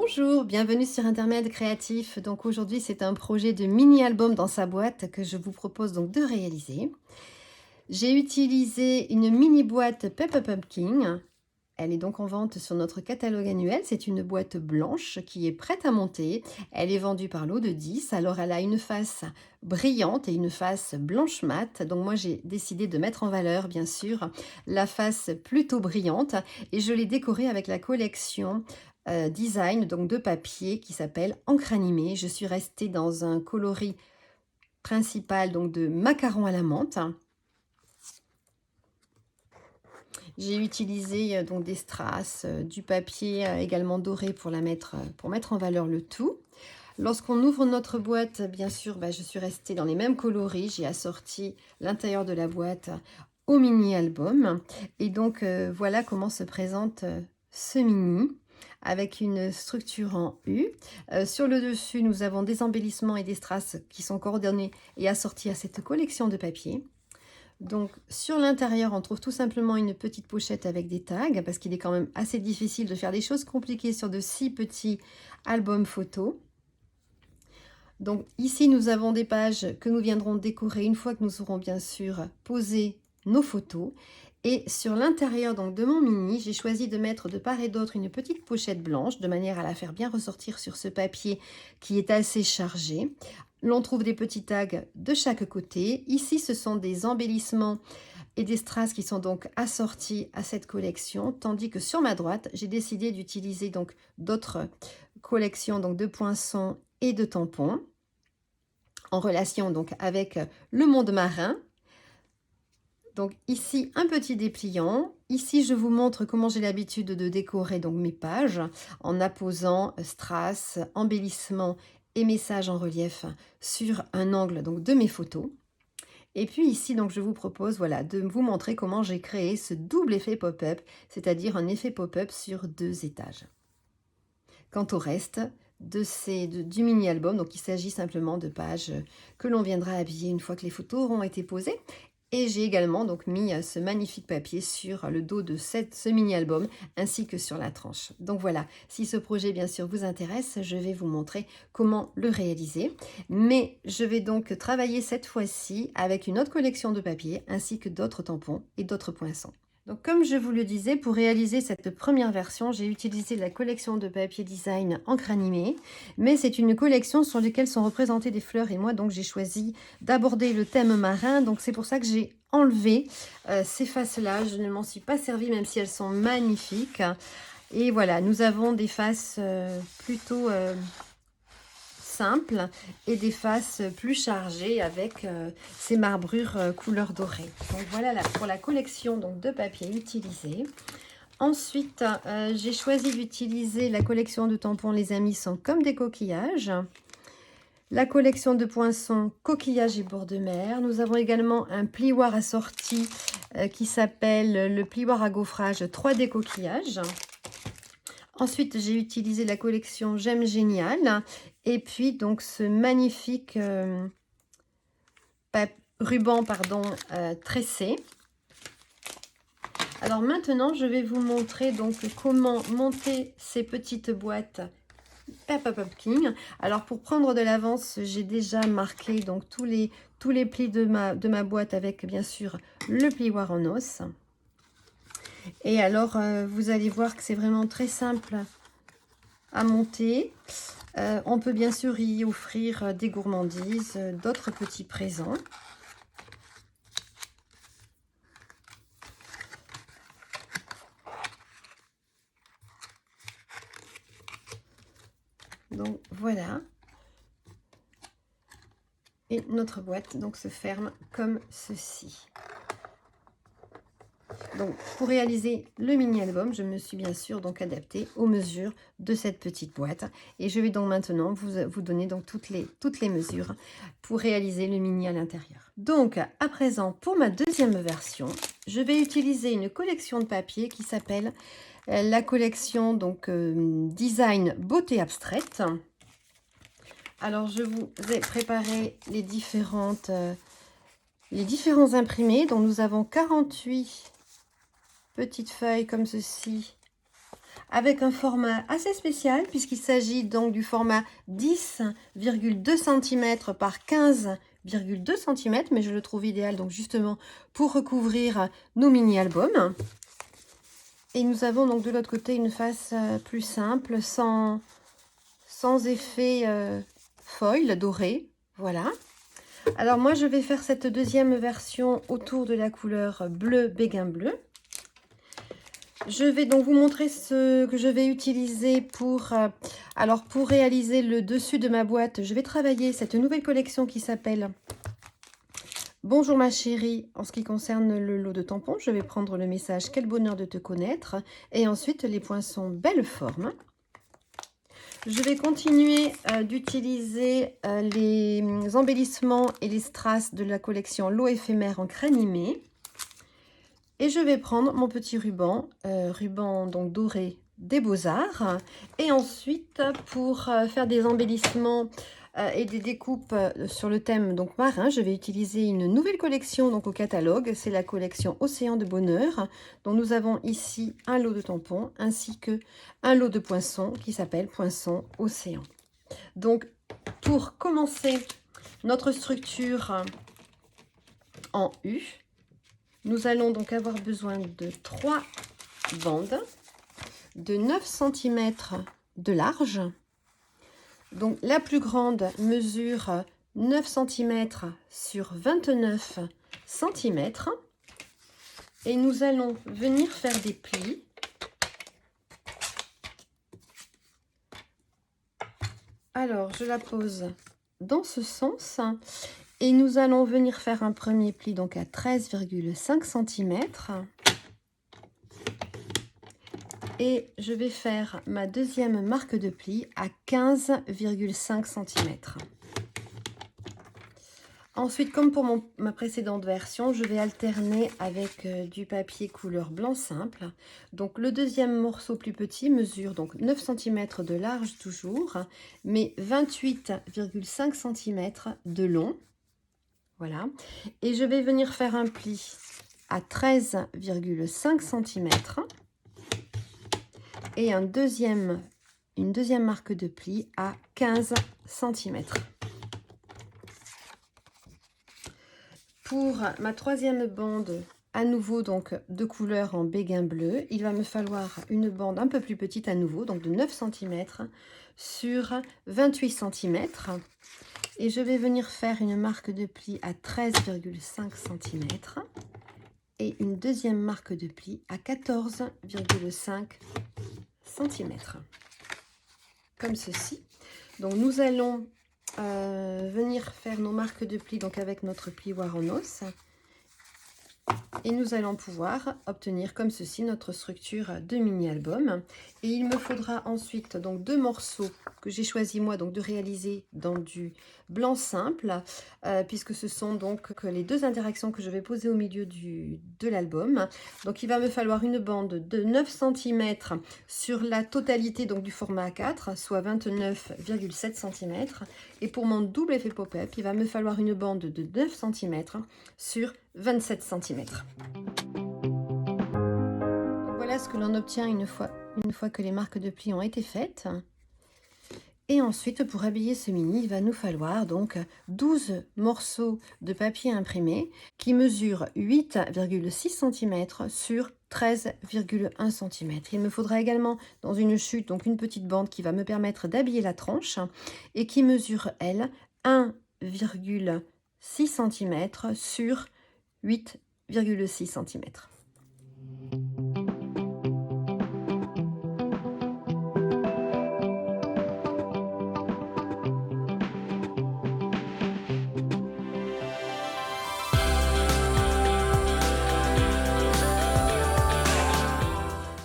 Bonjour, bienvenue sur Intermède Créatif. Donc aujourd'hui, c'est un projet de mini-album dans sa boîte que je vous propose donc de réaliser. J'ai utilisé une mini boîte Peppa Pumpkin. Elle est donc en vente sur notre catalogue annuel. C'est une boîte blanche qui est prête à monter. Elle est vendue par lot de 10. Alors elle a une face brillante et une face blanche mat. Donc moi j'ai décidé de mettre en valeur bien sûr la face plutôt brillante et je l'ai décorée avec la collection design donc de papier qui s'appelle Encre animée. Je suis restée dans un coloris principal donc de macaron à la menthe. J'ai utilisé donc des strass, du papier également doré pour mettre en valeur le tout. Lorsqu'on ouvre notre boîte, bien sûr, je suis restée dans les mêmes coloris. J'ai assorti l'intérieur de la boîte au mini-album. Et donc, voilà comment se présente ce mini avec une structure en U. Sur le dessus, nous avons des embellissements et des strass qui sont coordonnés et assortis à cette collection de papier. Donc sur l'intérieur, on trouve tout simplement une petite pochette avec des tags parce qu'il est quand même assez difficile de faire des choses compliquées sur de si petits albums photos. Donc ici, nous avons des pages que nous viendrons décorer une fois que nous aurons bien sûr posé nos photos. Et sur l'intérieur donc de mon mini, j'ai choisi de mettre de part et d'autre une petite pochette blanche de manière à la faire bien ressortir sur ce papier qui est assez chargé. L'on trouve des petits tags de chaque côté. Ici, ce sont des embellissements et des strass qui sont donc assortis à cette collection, tandis que sur ma droite, j'ai décidé d'utiliser donc d'autres collections donc de poinçons et de tampons en relation donc avec le monde marin. Donc ici, un petit dépliant. Ici, je vous montre comment j'ai l'habitude de décorer donc mes pages en apposant strass, embellissements et messages en relief sur un angle donc de mes photos. Et puis ici, donc, je vous propose voilà, de vous montrer comment j'ai créé ce double effet pop-up, c'est-à-dire un effet pop-up sur 2 étages. Quant au reste du mini-album, donc il s'agit simplement de pages que l'on viendra habiller une fois que les photos auront été posées. Et j'ai également donc mis ce magnifique papier sur le dos de ce mini-album ainsi que sur la tranche. Donc voilà, si ce projet bien sûr vous intéresse, je vais vous montrer comment le réaliser. Mais je vais donc travailler cette fois-ci avec une autre collection de papier ainsi que d'autres tampons et d'autres poinçons. Donc comme je vous le disais, pour réaliser cette première version, j'ai utilisé la collection de papier design Encre animée, mais c'est une collection sur laquelle sont représentées des fleurs et moi donc j'ai choisi d'aborder le thème marin, donc c'est pour ça que j'ai enlevé ces faces-là. Je ne m'en suis pas servie même si elles sont magnifiques. Et voilà, nous avons des faces plutôt simples et des faces plus chargées avec ces marbrures couleur dorée. Donc voilà pour la collection donc, de papier utilisé. Ensuite, j'ai choisi d'utiliser la collection de tampons Les Amis sont comme des coquillages. La collection de poinçons coquillages et bords de mer. Nous avons également un plioir assorti qui s'appelle le plioir à gaufrage 3D coquillages. Ensuite, j'ai utilisé la collection J'aime Génial. Et puis, donc, ce magnifique ruban tressé. Alors maintenant, je vais vous montrer donc comment monter ces petites boîtes Peppa Pumpkin. Alors, pour prendre de l'avance, j'ai déjà marqué donc tous les plis de ma boîte avec, bien sûr, le plioir en os. Et alors, vous allez voir que c'est vraiment très simple à monter. On peut bien sûr y offrir des gourmandises, d'autres petits présents. Donc voilà. Et notre boîte donc se ferme comme ceci. Donc, pour réaliser le mini-album, je me suis bien sûr donc adaptée aux mesures de cette petite boîte. Et je vais donc maintenant vous donner donc toutes les mesures pour réaliser le mini à l'intérieur. Donc, à présent, pour ma deuxième version, je vais utiliser une collection de papier qui s'appelle la collection donc Design Beauté Abstraite. Alors, je vous ai préparé les différents imprimés. Donc, nous avons 48 petites feuilles comme ceci avec un format assez spécial puisqu'il s'agit donc du format 10,2 cm par 15,2 cm, mais je le trouve idéal donc justement pour recouvrir nos mini-albums. Et nous avons donc de l'autre côté une face plus simple, sans effet foil doré. Voilà. Alors moi je vais faire cette deuxième version autour de la couleur bleu béguin bleu. Je vais donc vous montrer ce que je vais utiliser pour réaliser le dessus de ma boîte. Je vais travailler cette nouvelle collection qui s'appelle Bonjour ma chérie. En ce qui concerne le lot de tampons, je vais prendre le message Quel bonheur de te connaître et ensuite les poinçons Belle forme. Je vais continuer d'utiliser les embellissements et les strass de la collection Lot éphémère en cranimé. Et je vais prendre mon petit ruban, donc doré des Beaux-Arts. Et ensuite, pour faire des embellissements et des découpes sur le thème donc marin, je vais utiliser une nouvelle collection donc au catalogue. C'est la collection Océan de Bonheur. Donc nous avons ici un lot de tampons ainsi que un lot de poinçons qui s'appelle Poinçons Océan. Donc pour commencer notre structure en U, nous allons donc avoir besoin de 3 bandes de 9 cm de large. Donc la plus grande mesure 9 cm sur 29 cm. Et nous allons venir faire des plis. Alors je la pose dans ce sens. Et nous allons venir faire un premier pli donc à 13,5 cm. Et je vais faire ma deuxième marque de pli à 15,5 cm. Ensuite, comme pour ma précédente version, je vais alterner avec du papier couleur blanc simple. Donc le deuxième morceau plus petit mesure donc 9 cm de large toujours, mais 28,5 cm de long. Voilà, et je vais venir faire un pli à 13,5 cm et une deuxième marque de pli à 15 cm. Pour ma troisième bande, à nouveau donc de couleur en béguin bleu, il va me falloir une bande un peu plus petite à nouveau, donc de 9 cm sur 28 cm. Et je vais venir faire une marque de pli à 13,5 cm et une deuxième marque de pli à 14,5 cm. Comme ceci. Donc nous allons venir faire nos marques de pli donc avec notre plioir en os. Et nous allons pouvoir obtenir comme ceci notre structure de mini-album. Et il me faudra ensuite donc 2 morceaux que j'ai choisi moi donc de réaliser dans du blanc simple, puisque ce sont donc les 2 interactions que je vais poser au milieu de l'album. Donc il va me falloir une bande de 9 cm sur la totalité donc du format A4, soit 29,7 cm. Et pour mon double effet pop-up, il va me falloir une bande de 9 cm sur 27 cm. Voilà ce que l'on obtient une fois que les marques de pli ont été faites. Et ensuite, pour habiller ce mini, il va nous falloir donc 12 morceaux de papier imprimé qui mesurent 8,6 cm sur 13,1 cm. Il me faudra également dans une chute donc une petite bande qui va me permettre d'habiller la tranche et qui mesure, elle, 1,6 cm sur 8,6 cm.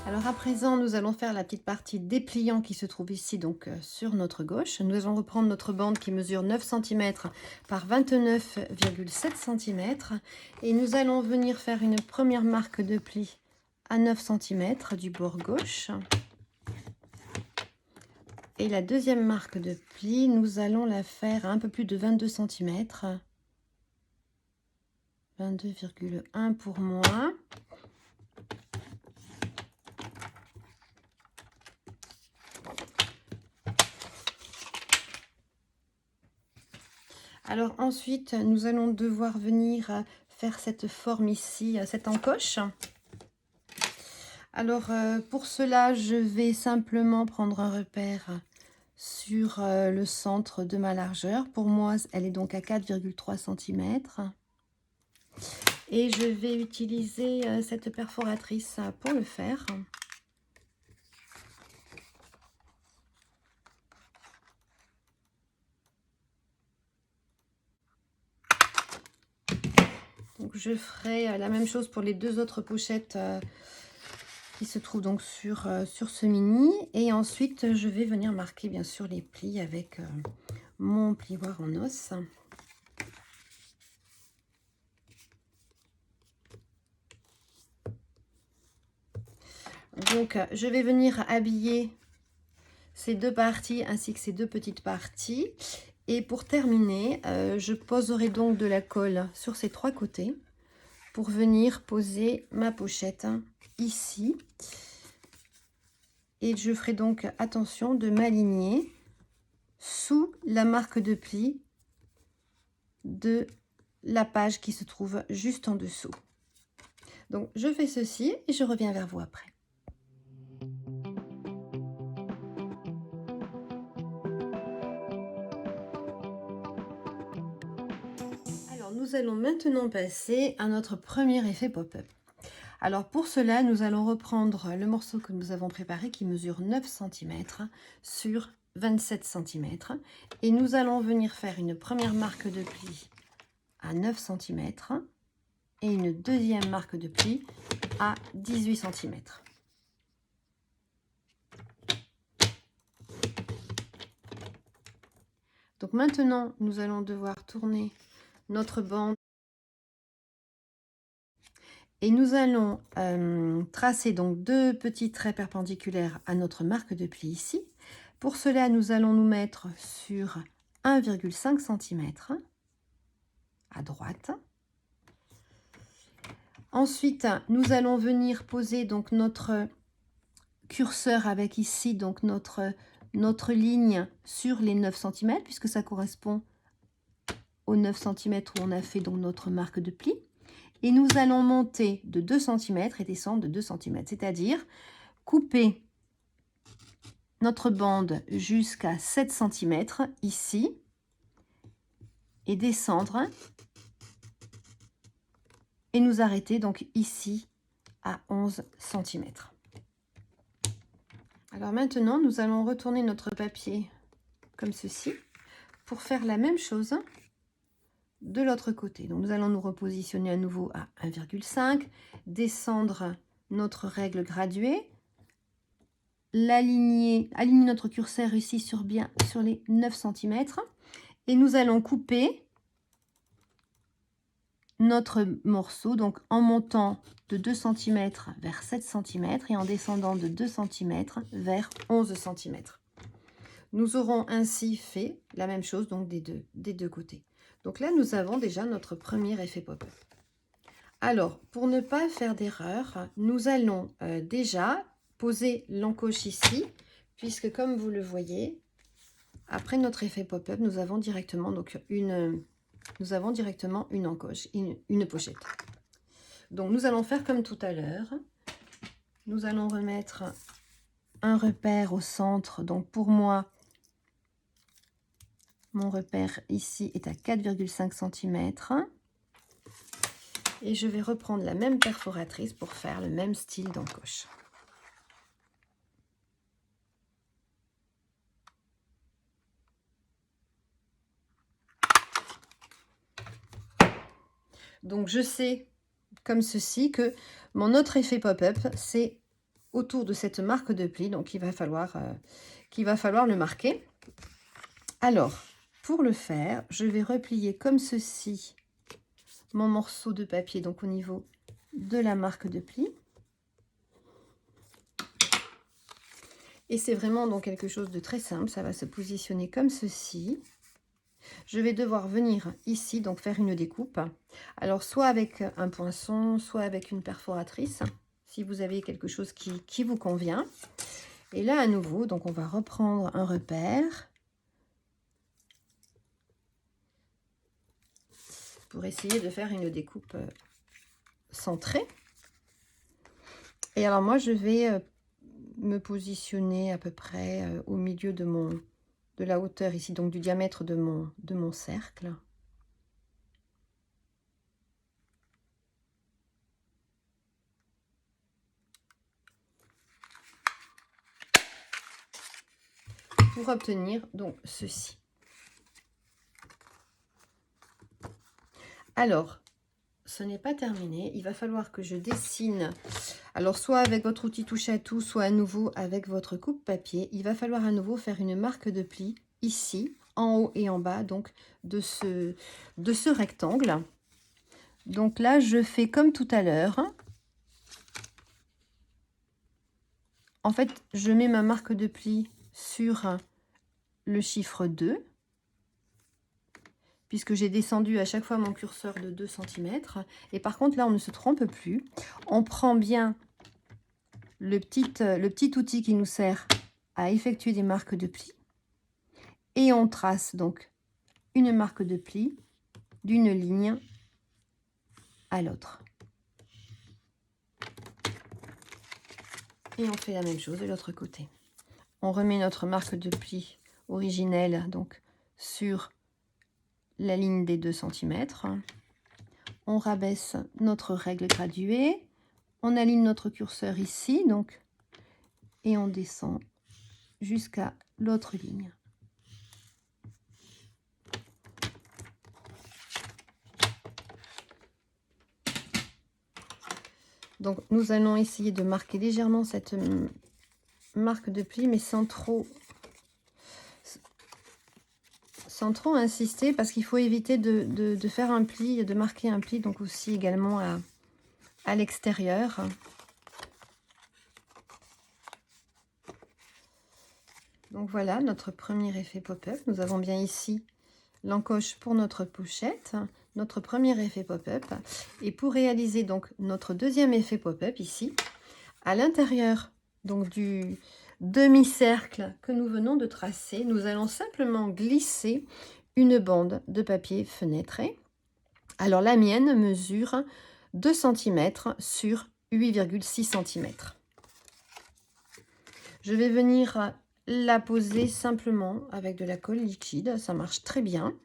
Alors à présent, nous allons faire la petite partie dépliant qui se trouve ici donc sur notre gauche. Nous allons reprendre notre bande qui mesure 9 cm par 29,7 cm et nous allons venir faire une première marque de pli à 9 cm du bord gauche. Et la deuxième marque de pli, nous allons la faire à un peu plus de 22 cm. 22,1 pour moi. Alors ensuite, nous allons devoir venir faire cette forme ici, cette encoche. Alors pour cela, je vais simplement prendre un repère sur le centre de ma largeur. Pour moi, elle est donc à 4,3 cm. Et je vais utiliser cette perforatrice pour le faire. Donc je ferai la même chose pour les deux autres pochettes qui se trouvent donc sur ce mini. Et ensuite, je vais venir marquer bien sûr les plis avec mon plioir en os. Donc je vais venir habiller ces deux parties ainsi que ces deux petites parties. Et pour terminer, je poserai donc de la colle sur ces trois côtés pour venir poser ma pochette ici. Et je ferai donc attention de m'aligner sous la marque de pli de la page qui se trouve juste en dessous. Donc je fais ceci et je reviens vers vous après. Alors nous allons maintenant passer à notre premier effet pop-up. Alors pour cela, nous allons reprendre le morceau que nous avons préparé qui mesure 9 cm sur 27 cm. Et nous allons venir faire une première marque de pli à 9 cm et une deuxième marque de pli à 18 cm. Donc maintenant, nous allons devoir tourner notre bande. Et nous allons tracer donc deux petits traits perpendiculaires à notre marque de pli ici. Pour cela, nous allons nous mettre sur 1,5 cm à droite. Ensuite, nous allons venir poser donc notre curseur avec ici donc notre ligne sur les 9 cm puisque ça correspond aux 9 cm où on a fait donc notre marque de pli. Et nous allons monter de 2 cm et descendre de 2 cm, c'est-à-dire couper notre bande jusqu'à 7 cm ici et descendre et nous arrêter donc ici à 11 cm. Alors maintenant, nous allons retourner notre papier comme ceci pour faire la même chose de l'autre côté. Donc nous allons nous repositionner à nouveau à 1,5, descendre notre règle graduée, aligner notre curseur ici sur les 9 cm et nous allons couper notre morceau donc en montant de 2 cm vers 7 cm et en descendant de 2 cm vers 11 cm. Nous aurons ainsi fait la même chose donc des deux côtés. Donc là, nous avons déjà notre premier effet pop-up. Alors, pour ne pas faire d'erreur, nous allons déjà poser l'encoche ici, puisque comme vous le voyez, après notre effet pop-up, nous avons directement donc une encoche, une pochette. Donc, nous allons faire comme tout à l'heure. Nous allons remettre un repère au centre. Donc, pour moi, mon repère ici est à 4,5 cm. Et je vais reprendre la même perforatrice pour faire le même style d'encoche. Donc je sais comme ceci que mon autre effet pop-up, c'est autour de cette marque de pli. Donc il va falloir le marquer. Alors, pour le faire, je vais replier comme ceci mon morceau de papier, donc au niveau de la marque de pli. Et c'est vraiment donc quelque chose de très simple. Ça va se positionner comme ceci. Je vais devoir venir ici, donc faire une découpe. Alors, soit avec un poinçon, soit avec une perforatrice, si vous avez quelque chose qui vous convient. Et là, à nouveau, donc on va reprendre un repère. pour essayer de faire une découpe centrée. Et alors moi, je vais me positionner à peu près au milieu de la hauteur ici, donc du diamètre de mon cercle. Pour obtenir donc ceci. Alors, ce n'est pas terminé. Il va falloir que je dessine, alors soit avec votre outil touche à tout, soit à nouveau avec votre coupe papier. Il va falloir à nouveau faire une marque de pli ici, en haut et en bas, donc de ce rectangle. Donc là, je fais comme tout à l'heure. En fait, je mets ma marque de pli sur le chiffre 2, puisque j'ai descendu à chaque fois mon curseur de 2 cm. Et par contre, là, on ne se trompe plus. On prend bien le petit outil qui nous sert à effectuer des marques de pli. Et on trace donc une marque de pli d'une ligne à l'autre. Et on fait la même chose de l'autre côté. On remet notre marque de pli originelle donc sur la ligne des 2 cm. On rabaisse notre règle graduée. On aligne notre curseur ici, donc, et on descend jusqu'à l'autre ligne. Donc, nous allons essayer de marquer légèrement cette marque de pli, mais sans trop insister, parce qu'il faut éviter de faire un pli, de marquer un pli, donc aussi également à l'extérieur. Donc voilà notre premier effet pop-up. Nous avons bien ici l'encoche pour notre pochette, notre premier effet pop-up. Et pour réaliser donc notre deuxième effet pop-up ici, à l'intérieur donc du demi-cercle que nous venons de tracer, nous allons simplement glisser une bande de papier fenêtré. Alors la mienne mesure 2 cm sur 8,6 cm. Je vais venir la poser simplement avec de la colle liquide, ça marche très bien.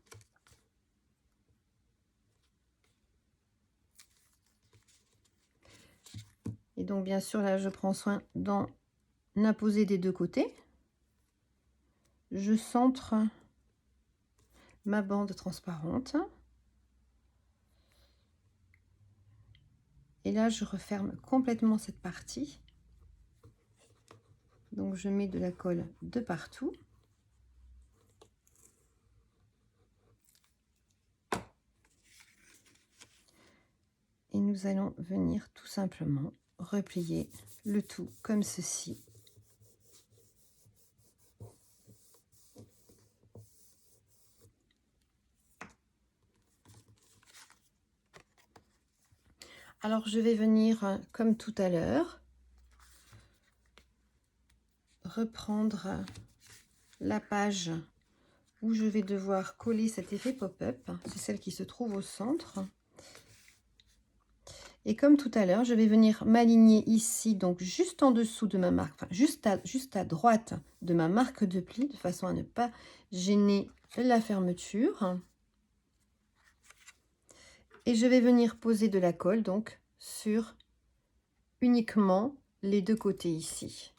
Et donc bien sûr là je prends soin d'en apposer des deux côtés. Je centre ma bande transparente. Et là je referme complètement cette partie. Donc je mets de la colle de partout. Et nous allons venir tout simplement replier le tout comme ceci. Alors je vais venir, comme tout à l'heure, reprendre la page où je vais devoir coller cet effet pop-up. C'est celle qui se trouve au centre. Et comme tout à l'heure, je vais venir m'aligner ici, donc juste en dessous de ma marque, enfin juste à droite de ma marque de pli, de façon à ne pas gêner la fermeture. Et je vais venir poser de la colle donc sur uniquement les deux côtés ici.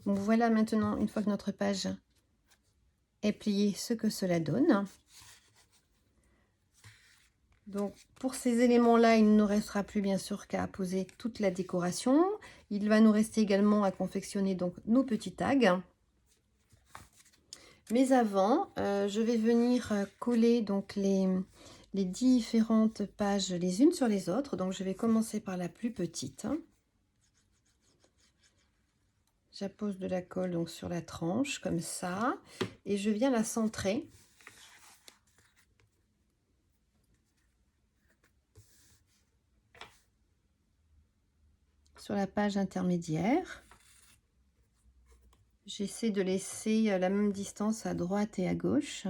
Donc voilà maintenant, une fois que notre page est pliée, ce que cela donne. Donc pour ces éléments-là, il ne nous restera plus bien sûr qu'à poser toute la décoration. Il va nous rester également à confectionner donc nos petits tags. Mais avant, je vais venir coller donc les différentes pages les unes sur les autres. Donc je vais commencer par la plus petite. J'appose de la colle donc sur la tranche comme ça et je viens la centrer. Sur la page intermédiaire. J'essaie de laisser la même distance à droite et à gauche.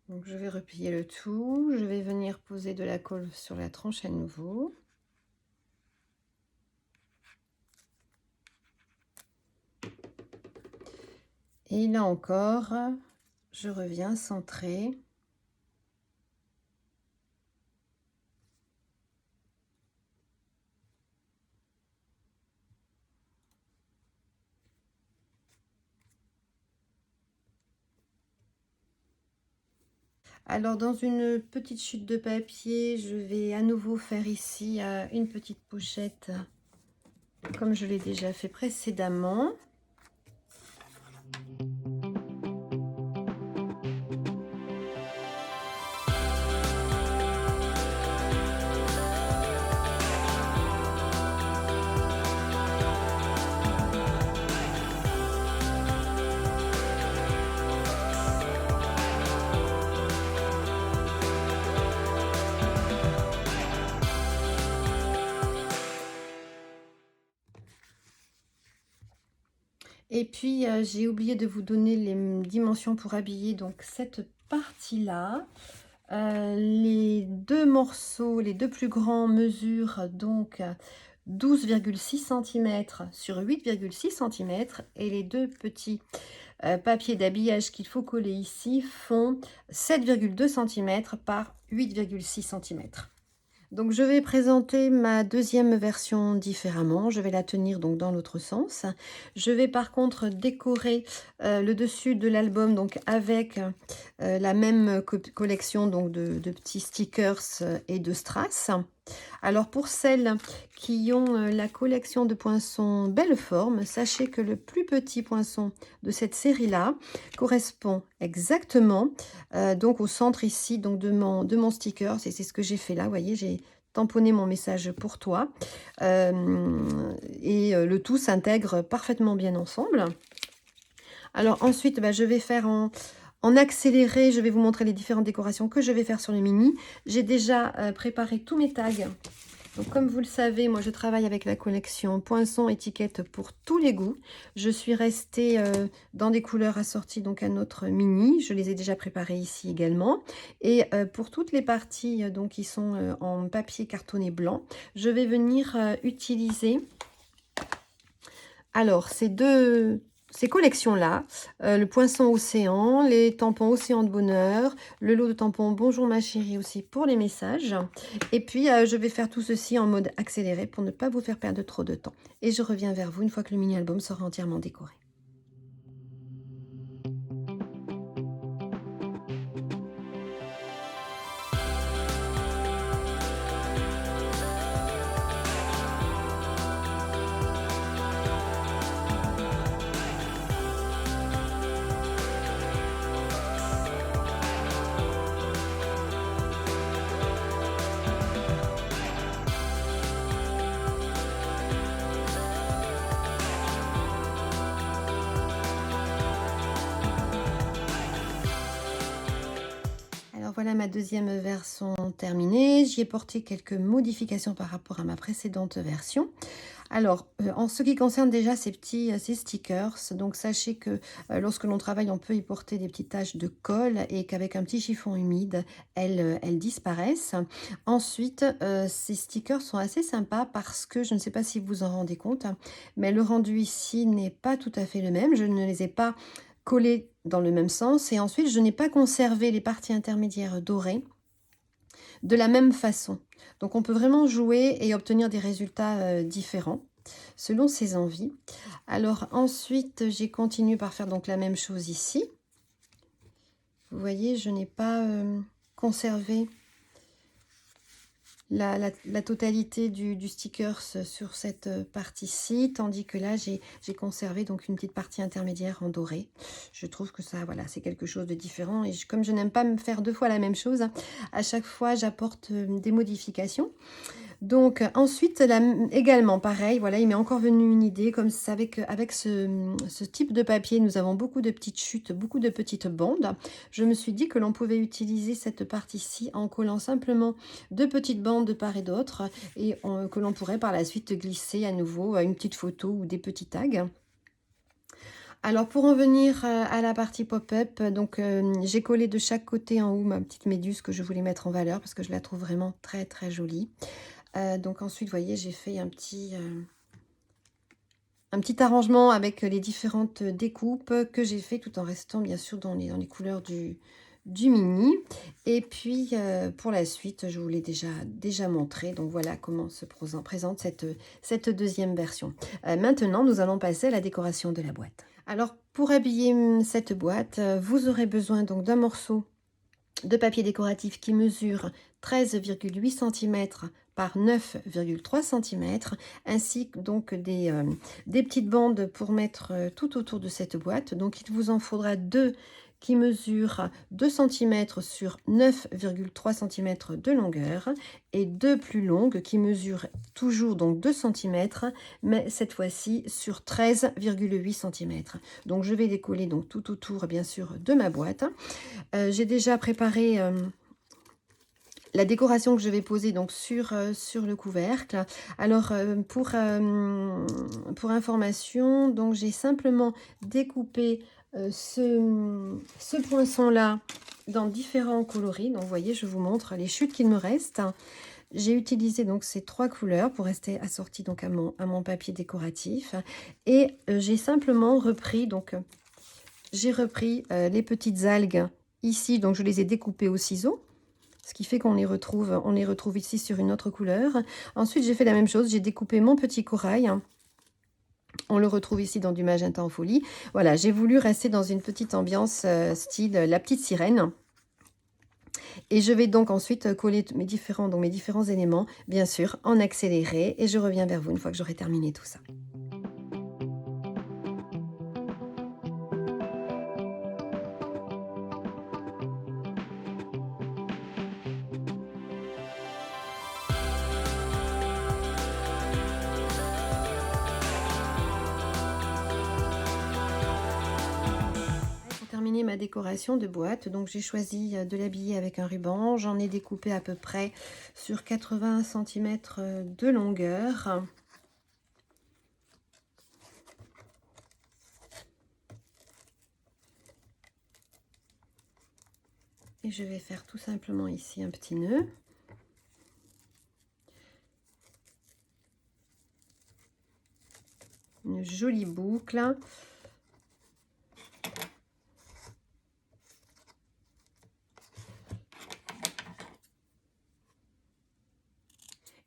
Donc je vais replier le tout, je vais venir poser de la colle sur la tranche à nouveau. Et là encore, je reviens centrer. Alors dans une petite chute de papier, je vais à nouveau faire ici une petite pochette comme je l'ai déjà fait précédemment. Et puis, j'ai oublié de vous donner les dimensions pour habiller donc cette partie-là. Les deux morceaux, les deux plus grands mesurent donc 12,6 cm sur 8,6 cm et les deux petits papiers d'habillage qu'il faut coller ici font 7,2 cm par 8,6 cm. Donc je vais présenter ma deuxième version différemment, je vais la tenir donc dans l'autre sens. Je vais par contre décorer le dessus de l'album donc avec la même collection donc de petits stickers et de strass. Alors pour celles qui ont la collection de poinçons Belle Forme, sachez que le plus petit poinçon de cette série-là correspond exactement donc au centre ici donc de mon sticker. Et c'est ce que j'ai fait là, vous voyez, j'ai tamponné mon message pour toi. Le tout s'intègre parfaitement bien ensemble. Alors ensuite, je vais faire en accéléré, je vais vous montrer les différentes décorations que je vais faire sur les mini. J'ai déjà préparé tous mes tags. Donc, comme vous le savez, moi je travaille avec la collection Poinçons étiquette pour tous les goûts. Je suis restée dans des couleurs assorties donc à notre mini. Je les ai déjà préparées ici également. Et pour toutes les parties donc qui sont en papier cartonné blanc, je vais venir utiliser alors ces collections-là, le poinçon océan, les tampons océan de bonheur, le lot de tampons bonjour ma chérie aussi pour les messages. Et puis, je vais faire tout ceci en mode accéléré pour ne pas vous faire perdre trop de temps. Et je reviens vers vous une fois que le mini-album sera entièrement décoré. Voilà ma deuxième version terminée. J'y ai porté quelques modifications par rapport à ma précédente version. Alors, en ce qui concerne déjà ces stickers, donc sachez que lorsque l'on travaille, on peut y porter des petites taches de colle et qu'avec un petit chiffon humide, elles disparaissent. Ensuite, ces stickers sont assez sympas parce que, je ne sais pas si vous vous en rendez compte, mais le rendu ici n'est pas tout à fait le même. Je ne les ai pas collés dans le même sens et ensuite, je n'ai pas conservé les parties intermédiaires dorées. de la même façon. Donc on peut vraiment jouer et obtenir des résultats différents selon ses envies. Alors ensuite, j'ai continué par faire donc la même chose ici. Vous voyez, je n'ai pas conservé la totalité du stickers sur cette partie-ci, tandis que là, j'ai conservé donc une petite partie intermédiaire en doré. Je trouve que ça, voilà, c'est quelque chose de différent. Et comme je n'aime pas me faire deux fois la même chose, à chaque fois, j'apporte des modifications. Donc ensuite, également pareil, voilà, il m'est encore venu une idée, comme ça, avec ce type de papier, nous avons beaucoup de petites chutes, beaucoup de petites bandes. Je me suis dit que l'on pouvait utiliser cette partie-ci en collant simplement deux petites bandes de part et d'autre et que l'on pourrait par la suite glisser à nouveau une petite photo ou des petits tags. Alors pour en venir à la partie pop-up, donc j'ai collé de chaque côté en haut ma petite méduse que je voulais mettre en valeur parce que je la trouve vraiment très très jolie. Donc ensuite, vous voyez, j'ai fait un petit arrangement avec les différentes découpes que j'ai fait tout en restant bien sûr dans les couleurs du mini. Et puis pour la suite, je vous l'ai déjà montré. Donc voilà comment se présente cette deuxième version. Maintenant, nous allons passer à la décoration de la boîte. Alors pour habiller cette boîte, vous aurez besoin donc d'un morceau de papier décoratif qui mesure 13,8 cm par 9,3 cm, ainsi que donc des petites bandes pour mettre tout autour de cette boîte. Donc il vous en faudra deux qui mesurent 2 cm sur 9,3 cm de longueur et deux plus longues qui mesurent toujours donc 2 cm, mais cette fois-ci sur 13,8 cm. Donc je vais décoller donc tout autour bien sûr de ma boîte. J'ai déjà préparé la décoration que je vais poser donc sur le couvercle. Alors pour information, donc j'ai simplement découpé ce poinçon là dans différents coloris. Donc vous voyez, je vous montre les chutes qu'il me reste. J'ai utilisé donc ces trois couleurs pour rester assortie donc à mon papier décoratif, et j'ai simplement repris donc j'ai repris les petites algues ici, donc je les ai découpées au ciseau, ce qui fait qu'on les retrouve ici sur une autre couleur. Ensuite, j'ai fait la même chose, j'ai découpé mon petit corail. On le retrouve ici dans du magenta en folie. Voilà, j'ai voulu rester dans une petite ambiance style la petite sirène. Et je vais donc ensuite coller mes différents éléments, bien sûr, en accéléré. Et je reviens vers vous une fois que j'aurai terminé tout ça. Ma décoration de boîte, donc j'ai choisi de l'habiller avec un ruban. J'en ai découpé à peu près sur 80 cm de longueur. Et je vais faire tout simplement ici un petit nœud. Une jolie boucle.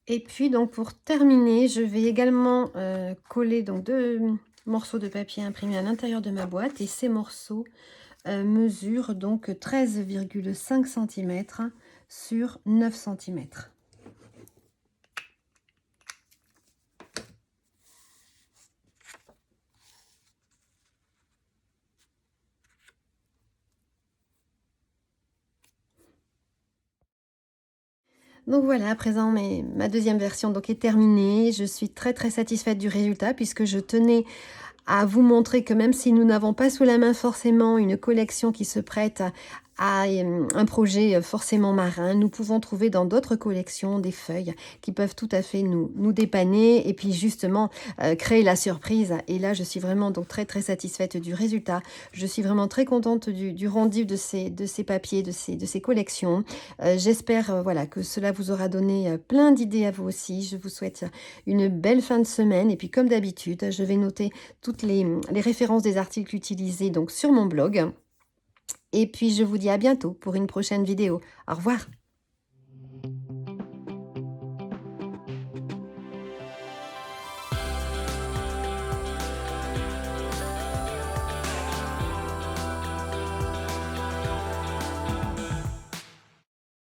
Et puis donc pour terminer, je vais également coller donc deux morceaux de papier imprimé à l'intérieur de ma boîte, et ces morceaux mesurent donc 13,5 cm sur 9 cm. Donc voilà, à présent ma deuxième version donc est terminée. Je suis très très satisfaite du résultat, puisque je tenais à vous montrer que même si nous n'avons pas sous la main forcément une collection qui se prête à un projet forcément marin, nous pouvons trouver dans d'autres collections des feuilles qui peuvent tout à fait nous dépanner et puis justement créer la surprise. Et là, je suis vraiment donc très très satisfaite du résultat. Je suis vraiment très contente du rendu de ces papiers, de ces collections. J'espère voilà, que cela vous aura donné plein d'idées à vous aussi. Je vous souhaite une belle fin de semaine, et puis comme d'habitude, je vais noter toutes les références des articles utilisés donc sur mon blog. Et puis je vous dis à bientôt pour une prochaine vidéo. Au revoir.